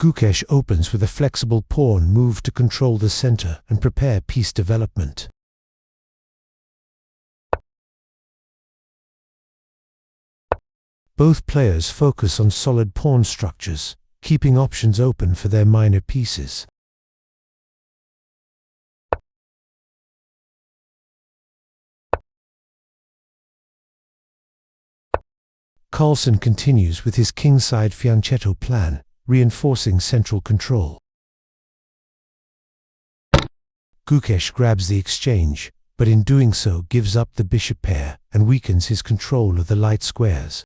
Gukesh opens with a flexible pawn move to control the center and prepare piece development. Both players focus on solid pawn structures, keeping options open for their minor pieces. Carlsen continues with his kingside fianchetto plan, reinforcing central control. Gukesh grabs the exchange, but in doing so gives up the bishop pair and weakens his control of the light squares.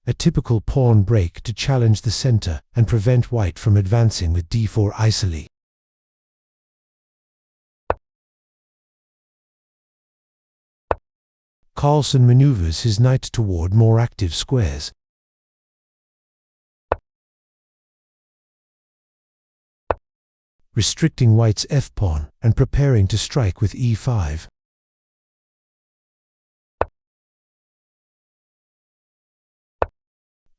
A typical pawn break to challenge the center and prevent white from advancing with d4 isole. Carlsen maneuvers his knight toward more active squares. Restricting white's f-pawn and preparing to strike with e5.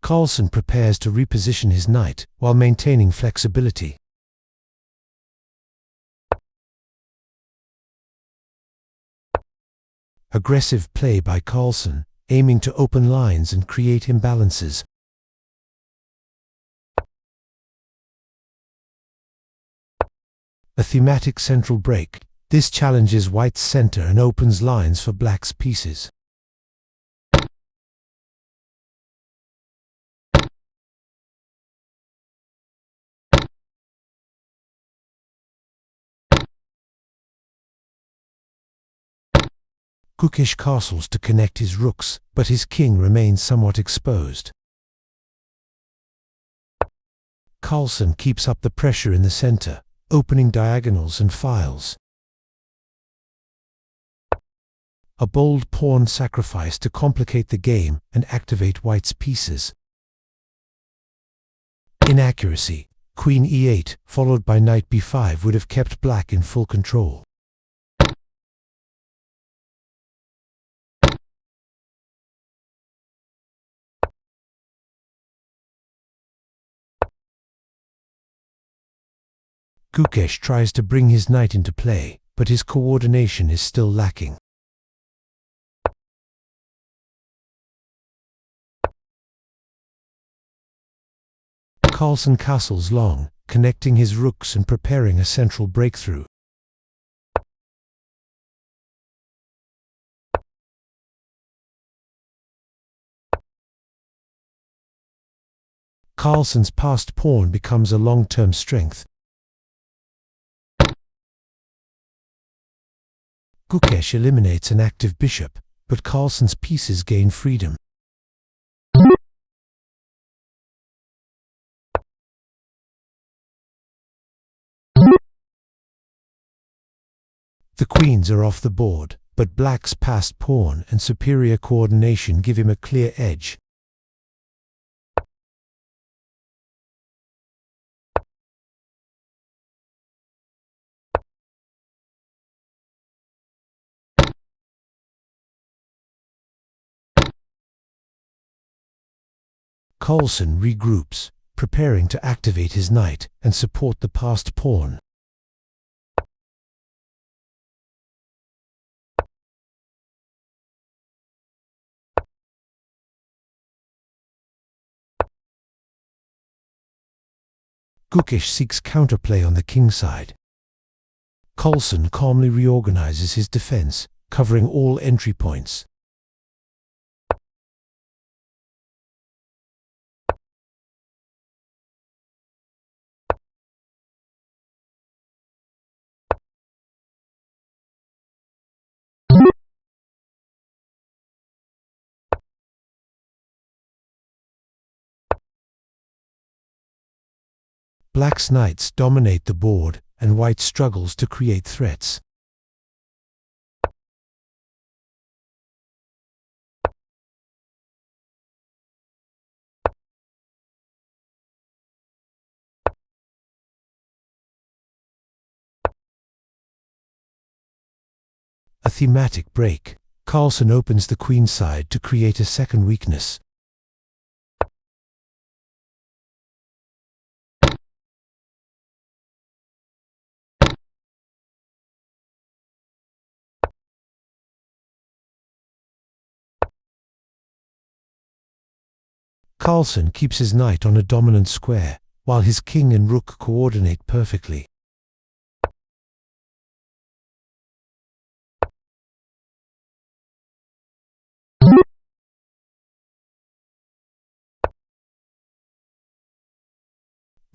Carlsen prepares to reposition his knight while maintaining flexibility. Aggressive play by Carlsen, aiming to open lines and create imbalances. A thematic central break. This challenges white's center and opens lines for black's pieces. Gukesh castles to connect his rooks, but his king remains somewhat exposed. Carlsen keeps up the pressure in the center, opening diagonals and files. A bold pawn sacrifice to complicate the game and activate white's pieces. Inaccuracy. Queen e8, followed by knight b5 would have kept black in full control. Gukesh tries to bring his knight into play, but his coordination is still lacking. Carlsen castles long, connecting his rooks and preparing a central breakthrough. Carlsen's passed pawn becomes a long-term strength. Gukesh eliminates an active bishop, but Carlsen's pieces gain freedom. The queens are off the board, but black's passed pawn and superior coordination give him a clear edge. Carlsen regroups, preparing to activate his knight and support the passed pawn. Gukesh seeks counterplay on the king side. Carlsen calmly reorganizes his defense, covering all entry points. Black's knights dominate the board, and white struggles to create threats. A thematic break. Carlsen opens the queen side to create a second weakness. Carlsen keeps his knight on a dominant square, while his king and rook coordinate perfectly.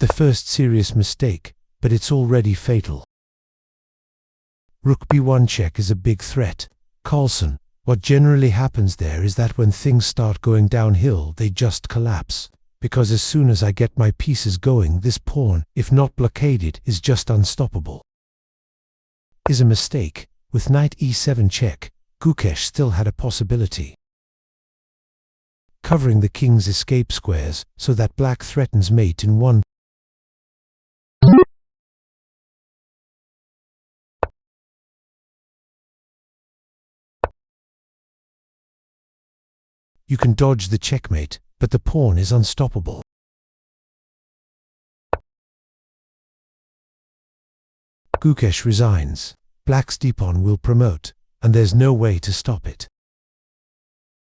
The first serious mistake, but it's already fatal. Rook b1 check is a big threat. Carlsen, what generally happens there is that when things start going downhill, they just collapse. Because as soon as I get my pieces going, this pawn, if not blockaded, is just unstoppable. Is a mistake. With knight e7 check, Gukesh still had a possibility. Covering the king's escape squares, so that black threatens mate in one. You can dodge the checkmate, but the pawn is unstoppable. Gukesh resigns. Black's d-pawn will promote, and there's no way to stop it.